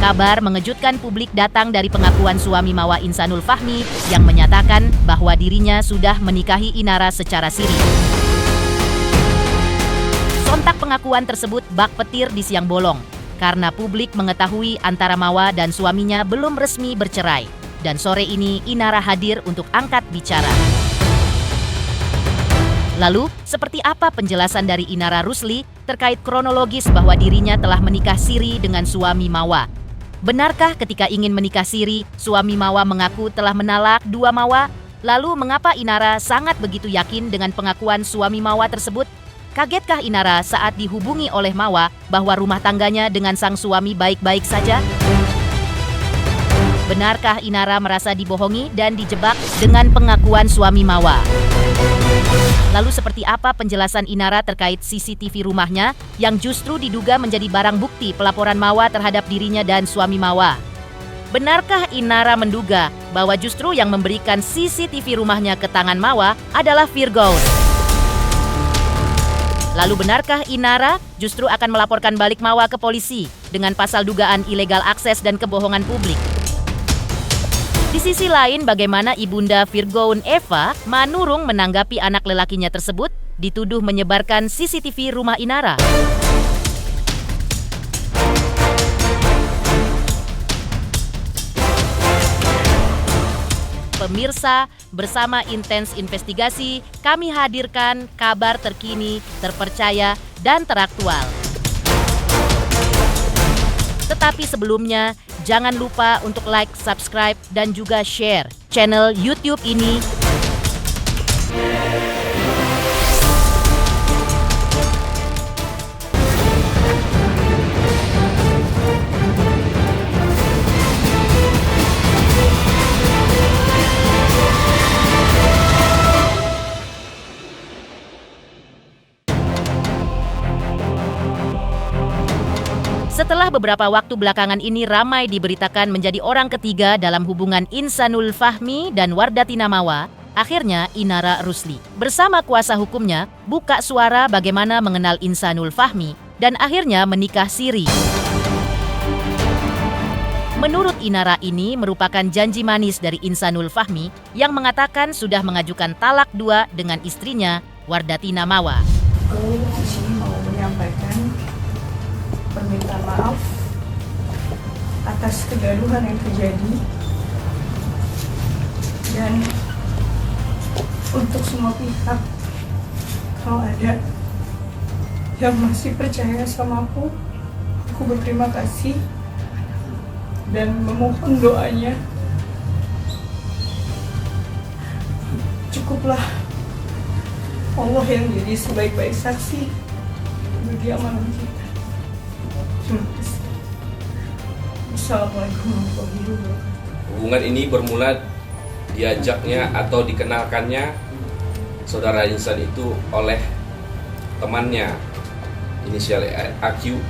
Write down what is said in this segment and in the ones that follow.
Kabar mengejutkan publik datang dari pengakuan suami Mawa Insanul Fahmi yang menyatakan bahwa dirinya sudah menikahi Inara secara siri. Sontak pengakuan tersebut bak petir di siang bolong, karena publik mengetahui antara Mawa dan suaminya belum resmi bercerai. Dan sore ini Inara hadir untuk angkat bicara. Lalu, seperti apa penjelasan dari Inara Rusli terkait kronologis bahwa dirinya telah menikah siri dengan suami Mawa? Benarkah ketika ingin menikah siri, suami Mawa mengaku telah menalak dua Mawa? Lalu mengapa Inara sangat begitu yakin dengan pengakuan suami Mawa tersebut? Kagetkah Inara saat dihubungi oleh Mawa bahwa rumah tangganya dengan sang suami baik-baik saja? Benarkah Inara merasa dibohongi dan dijebak dengan pengakuan suami Mawa? Lalu seperti apa penjelasan Inara terkait CCTV rumahnya yang justru diduga menjadi barang bukti pelaporan Mawa terhadap dirinya dan suami Mawa? Benarkah Inara menduga bahwa justru yang memberikan CCTV rumahnya ke tangan Mawa adalah Virgoun? Lalu benarkah Inara justru akan melaporkan balik Mawa ke polisi dengan pasal dugaan ilegal akses dan kebohongan publik? Di sisi lain, bagaimana ibunda Virgoun Eva Manurung menanggapi anak lelakinya tersebut dituduh menyebarkan CCTV rumah Inara? Pemirsa, bersama Intens Investigasi, kami hadirkan kabar terkini, terpercaya, dan teraktual. Tetapi sebelumnya, jangan lupa untuk like, subscribe, dan juga share channel YouTube ini. Setelah beberapa waktu belakangan ini ramai diberitakan menjadi orang ketiga dalam hubungan Insanul Fahmi dan Wardatina Mawa, akhirnya Inara Rusli bersama kuasa hukumnya buka suara bagaimana mengenal Insanul Fahmi dan akhirnya menikah siri. Menurut Inara, ini merupakan janji manis dari Insanul Fahmi yang mengatakan sudah mengajukan talak 2 dengan istrinya Wardatina Mawa. Aku di sini mau menyampaikan permintaan maaf atas kegaduhan yang terjadi, dan untuk semua pihak, kalau ada yang masih percaya sama aku berterima kasih dan memohon doanya. Cukuplah Allah yang jadi sebaik-baik saksi bagi amalan kita. Assalamualaikum warahmatullahi wabarakatuh. Hubungan ini bermula diajaknya atau dikenalkannya saudara Insan itu oleh temannya inisial AQ,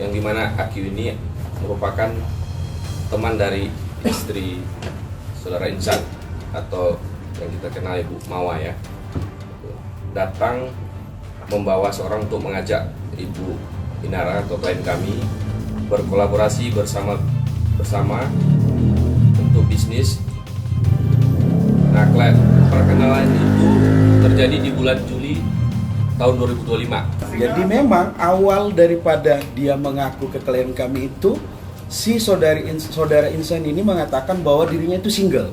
yang dimana AQ ini merupakan teman dari istri saudara Insan atau yang kita kenal Ibu Mawa ya. Datang membawa seorang untuk mengajak Ibu Inara atau klien kami berkolaborasi bersama untuk bisnis. Nah, perkenalan itu terjadi di bulan Juli tahun 2025. Jadi memang awal daripada dia mengaku ke klien kami itu, si saudara Insan ini mengatakan bahwa dirinya itu single,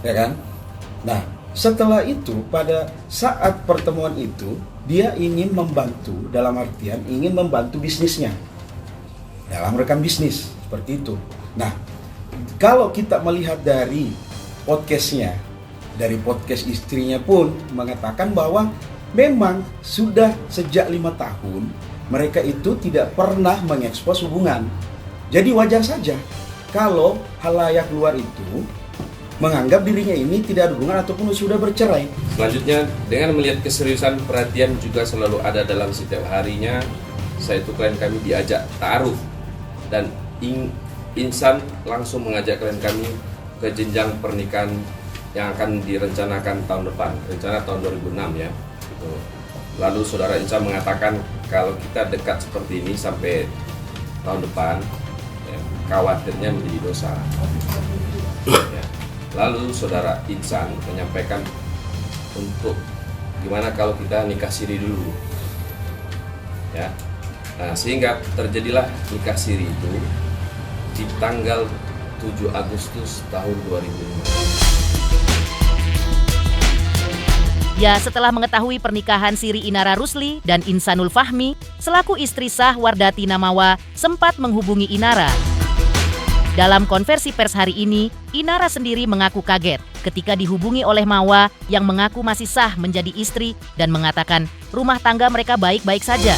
ya kan? Nah, setelah itu pada saat pertemuan itu dia ingin membantu, dalam artian ingin membantu bisnisnya dalam rekam bisnis seperti itu. Nah, kalau kita melihat dari podcastnya, dari podcast istrinya pun mengatakan bahwa memang sudah sejak 5 tahun mereka itu tidak pernah mengekspos hubungan. Jadi wajar saja kalau halayak luar itu menganggap dirinya ini tidak ada hubungan ataupun sudah bercerai. Selanjutnya, dengan melihat keseriusan perhatian juga selalu ada dalam setiap harinya, saya itu klien kami diajak ta'aruf, dan Insan langsung mengajak klien kami ke jenjang pernikahan yang akan direncanakan tahun depan, rencana tahun 2006 ya. Lalu saudara Insan mengatakan kalau kita dekat seperti ini sampai tahun depan, ya, khawatirnya menjadi dosa. Ya. Lalu saudara Insan menyampaikan untuk gimana kalau kita nikah siri dulu, ya. Nah, sehingga terjadilah nikah siri itu di tanggal 7 Agustus tahun 2005. Ya, setelah mengetahui pernikahan siri Inara Rusli dan Insanul Fahmi, selaku istri sah Wardati Namawa sempat menghubungi Inara. Dalam konversi pers hari ini, Inara sendiri mengaku kaget ketika dihubungi oleh Mawa yang mengaku masih sah menjadi istri dan mengatakan rumah tangga mereka baik-baik saja.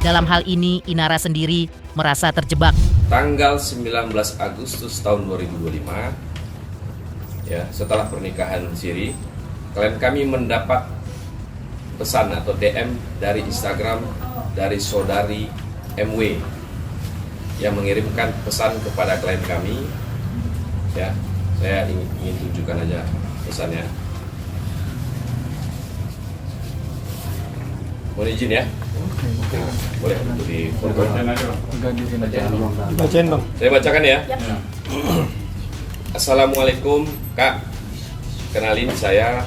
Dalam hal ini, Inara sendiri merasa terjebak. Tanggal 19 Agustus tahun 2025, ya, setelah pernikahan siri, klien kami mendapat pesan atau DM dari Instagram dari saudari MW yang mengirimkan pesan kepada klien kami. Ya, saya ingin tunjukkan aja pesannya. Mohon izin ya. Boleh untuk di foto. Bacain bang. Saya bacakan ya. Assalamualaikum Kak. Kenalin, saya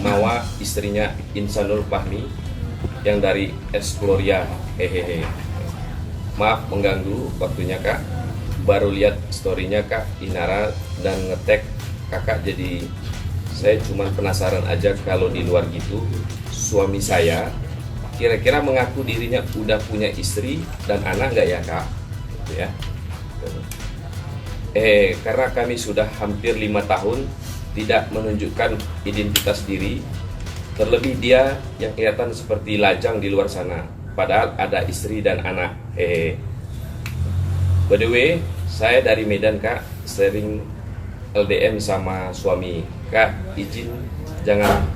Mawa, istrinya Insanul Fahmi yang dari Exploria. Hehehe. Maaf mengganggu waktunya Kak. Baru lihat storynya Kak Inara dan ngetek Kakak, jadi saya cuma penasaran aja kalau di luar gitu suami saya kira-kira mengaku dirinya udah punya istri dan anak nggak ya Kak? Gitu ya. Karena kami sudah hampir 5 tahun tidak menunjukkan identitas diri, terlebih dia yang kelihatan seperti lajang di luar sana, padahal ada istri dan anak. By the way, saya dari Medan Kak, sering LDM sama suami. Kak, izin jangan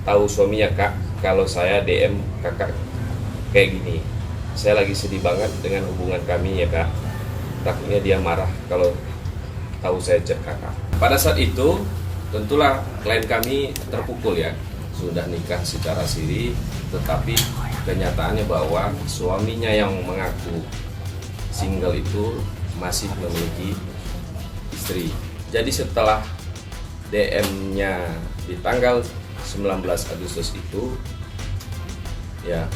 tahu suami ya Kak kalau saya DM Kakak kayak gini. Saya lagi sedih banget dengan hubungan kami ya Kak. Takutnya dia marah kalau tahu saya chat Kakak. Pada saat itu tentulah klien kami terpukul ya, sudah nikah secara siri, tetapi kenyataannya bahwa suaminya yang mengaku single itu masih memiliki istri. Jadi setelah DM-nya di tanggal 19 Agustus itu, ya,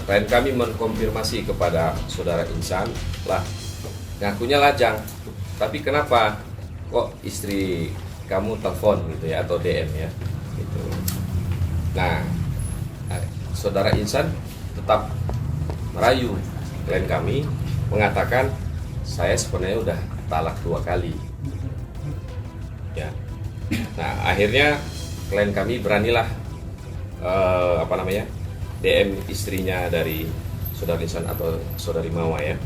klien kami mengkonfirmasi kepada saudara Insan, lah ngakunya lajang, tapi kenapa kok istri kamu telepon gitu ya, atau DM ya gitu. Nah, saudara Insan tetap merayu klien kami, mengatakan saya sebenarnya udah talak 2 kali ya. Nah, akhirnya klien kami beranilah DM istrinya dari saudara Insan atau saudari Mawa ya.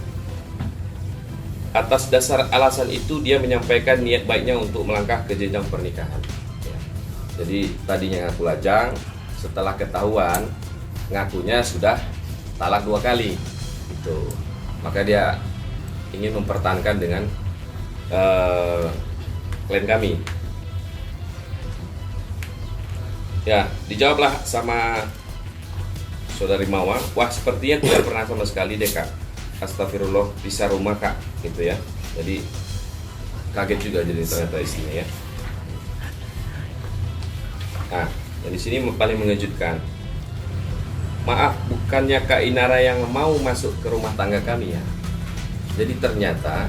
Atas dasar alasan itu dia menyampaikan niat baiknya untuk melangkah ke jenjang pernikahan ya. Jadi tadinya ngaku lajang, setelah ketahuan ngakunya sudah talak 2 kali gitu. Maka dia ingin mempertahankan dengan klien kami. Ya, dijawablah sama saudari Mawa, wah sepertinya tidak pernah sama sekali deh Kak. Astagfirullah, bisa rumah Kak gitu ya. Jadi kaget juga jadi ternyata istrinya ya. Nah, yang di sini paling mengejutkan. Maaf, bukannya Kak Inara yang mau masuk ke rumah tangga kami ya. Jadi ternyata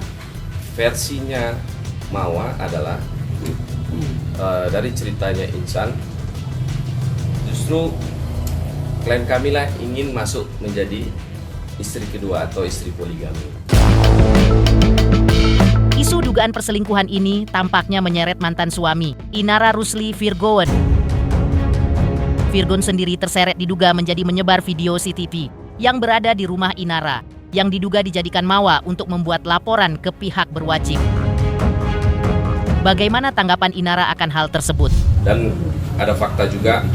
versinya Mawa adalah dari ceritanya Insan, justru klien kami lah ingin masuk menjadi istri kedua atau istri poligami. Isu dugaan perselingkuhan ini tampaknya menyeret mantan suami, Inara Rusli Virgoen. Virgon sendiri terseret diduga menjadi menyebar video CCTV yang berada di rumah Inara, yang diduga dijadikan Mawa untuk membuat laporan ke pihak berwajib. Bagaimana tanggapan Inara akan hal tersebut? Dan ada fakta juga,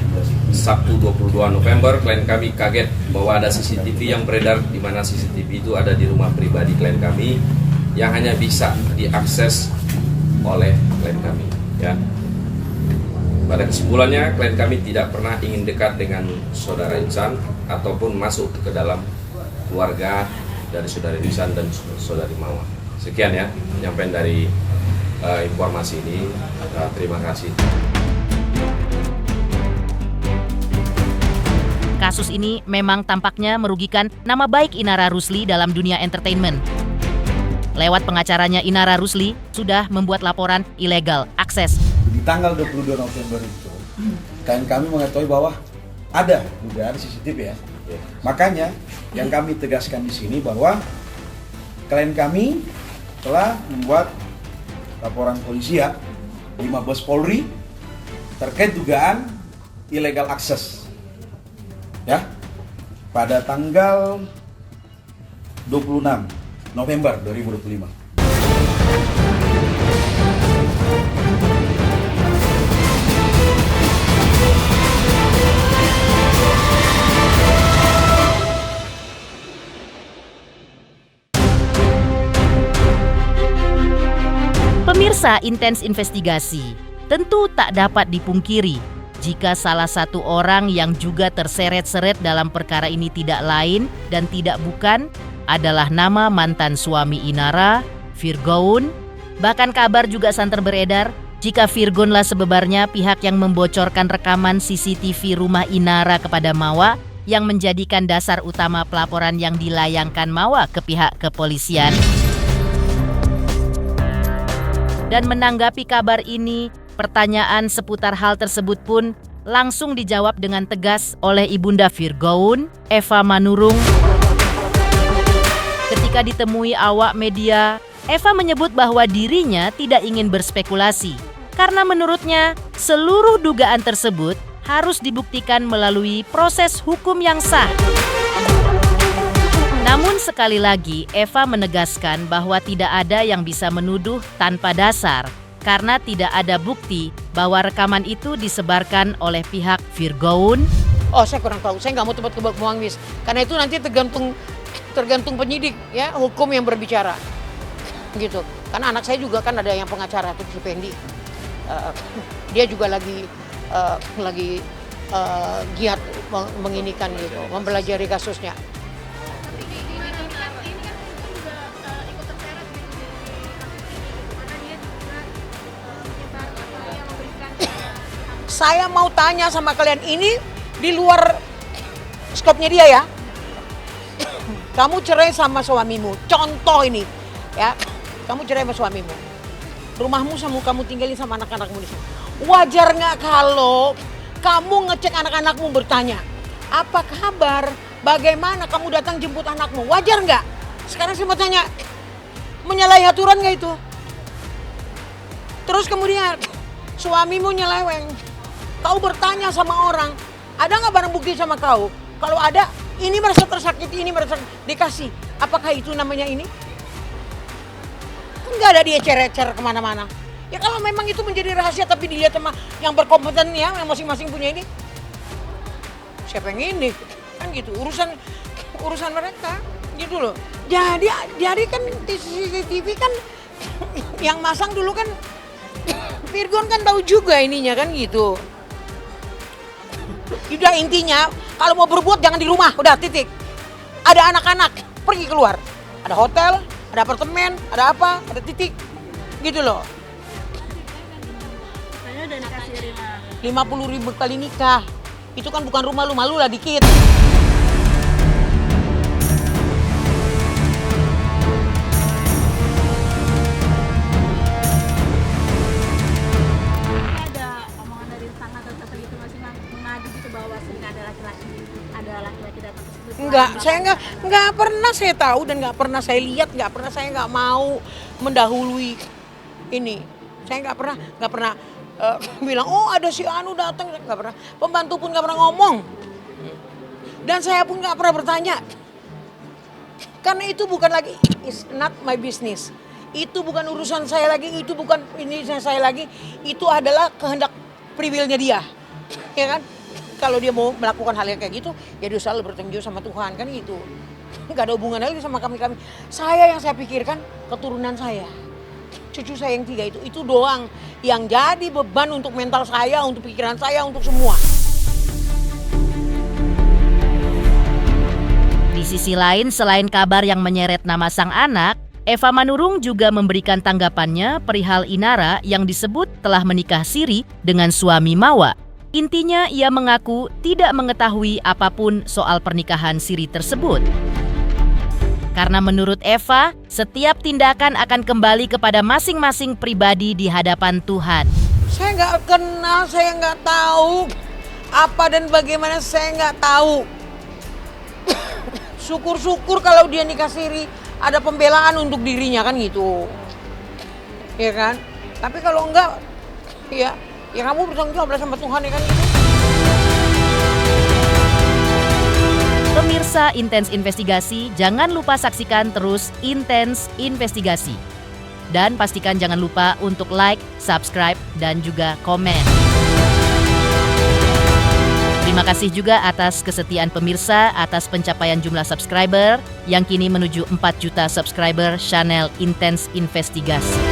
Sabtu 22 November klien kami kaget bahwa ada CCTV yang beredar, di mana CCTV itu ada di rumah pribadi klien kami yang hanya bisa diakses oleh klien kami ya. Pada kesimpulannya, klien kami tidak pernah ingin dekat dengan saudara Insan ataupun masuk ke dalam keluarga dari saudari Risan dan saudari Mawa. Sekian ya penyampaian dari informasi ini. Terima kasih. Kasus ini memang tampaknya merugikan nama baik Inara Rusli dalam dunia entertainment. Lewat pengacaranya, Inara Rusli sudah membuat laporan ilegal akses. Di tanggal 22 November itu, klien kami mengetahui bahwa ada dugaan CCTV ya. Makanya yang kami tegaskan di sini bahwa klien kami telah membuat laporan polisi ya di Mabes Polri terkait dugaan illegal access ya pada tanggal 26 November 2025. Pemirsa Intens Investigasi, tentu tak dapat dipungkiri jika salah satu orang yang juga terseret-seret dalam perkara ini tidak lain dan tidak bukan adalah nama mantan suami Inara, Virgoun. Bahkan kabar juga santer beredar jika Virgounlah sebebarnya pihak yang membocorkan rekaman CCTV rumah Inara kepada Mawa yang menjadikan dasar utama pelaporan yang dilayangkan Mawa ke pihak kepolisian. Dan menanggapi kabar ini, pertanyaan seputar hal tersebut pun langsung dijawab dengan tegas oleh Ibunda Virgoun, Eva Manurung. Ketika ditemui awak media, Eva menyebut bahwa dirinya tidak ingin berspekulasi karena menurutnya seluruh dugaan tersebut harus dibuktikan melalui proses hukum yang sah. Namun sekali lagi, Eva menegaskan bahwa tidak ada yang bisa menuduh tanpa dasar karena tidak ada bukti bahwa rekaman itu disebarkan oleh pihak Virgoun. Oh, saya kurang tahu. Saya nggak mau tempat kebang wis. Karena itu nanti tergantung penyidik ya, hukum yang berbicara. Gitu. Karena anak saya juga kan ada yang pengacara tuh si Pendi. Dia juga lagi giat menginikan gitu, mempelajari kasusnya. Saya mau tanya sama kalian, ini di luar skopnya dia ya. Kamu cerai sama suamimu, contoh ini ya. Kamu cerai sama suamimu, rumahmu sama kamu tinggalin sama anak-anakmu di sini. Wajar nggak kalau kamu ngecek anak-anakmu bertanya, apa kabar, bagaimana kamu datang jemput anakmu? Wajar nggak? Sekarang saya mau tanya, menyalahi aturan nggak itu? Terus kemudian suamimu nyeleweng, kau bertanya sama orang, ada nggak barang bukti sama kau? Kalau ada, ini merasa tersakiti, ini merasa dikasih. Apakah itu namanya ini? Kan nggak ada dia cer-cer kemana-mana. Ya kalau memang itu menjadi rahasia tapi dilihat sama yang berkompeten ya, yang masing-masing punya ini. Siapa yang ini? Kan gitu, urusan mereka, gitu loh. Jadi kan di CCTV kan yang masang dulu kan Virgoun kan tahu juga ininya kan gitu. Udah intinya kalau mau berbuat jangan di rumah, udah titik. Ada anak-anak, pergi keluar. Ada hotel, ada apartemen, ada apa, ada titik. Gitu loh. Saya udah nikah 50.000 kali nikah. Itu kan bukan rumah lu, malu lah dikit. Enggak, saya enggak pernah saya tahu dan enggak pernah saya lihat, enggak pernah saya enggak mau mendahului ini. Saya enggak pernah bilang oh ada si Anu datang, enggak pernah. Pembantu pun enggak pernah ngomong. Dan saya pun enggak pernah bertanya. Karena itu bukan lagi, it's not my business. Itu bukan urusan saya lagi, itu bukan ini saya lagi. Itu adalah kehendak priwilnya dia. Ya kan? Kalau dia mau melakukan hal yang kayak gitu, ya dia selalu bertanggung jawab sama Tuhan, kan gitu. Nggak ada hubungan lagi sama kami. Saya yang saya pikirkan, keturunan saya. Cucu saya yang 3 itu doang yang jadi beban untuk mental saya, untuk pikiran saya, untuk semua. Di sisi lain, selain kabar yang menyeret nama sang anak, Eva Manurung juga memberikan tanggapannya perihal Inara yang disebut telah menikah siri dengan suami Mawa. Intinya, ia mengaku tidak mengetahui apapun soal pernikahan siri tersebut. Karena menurut Eva, setiap tindakan akan kembali kepada masing-masing pribadi di hadapan Tuhan. Saya nggak kenal, saya nggak tahu apa dan bagaimana, saya nggak tahu. Syukur-syukur kalau dia nikah siri, ada pembelaan untuk dirinya kan gitu. Ya kan? Tapi kalau enggak, ya kamu bertanggung jawab sama Tuhan ya kan gitu. Pemirsa Intens Investigasi, jangan lupa saksikan terus Intens Investigasi. Dan pastikan jangan lupa untuk like, subscribe, dan juga komen. Terima kasih juga atas kesetiaan pemirsa, atas pencapaian jumlah subscriber yang kini menuju 4 juta subscriber channel Intens Investigasi.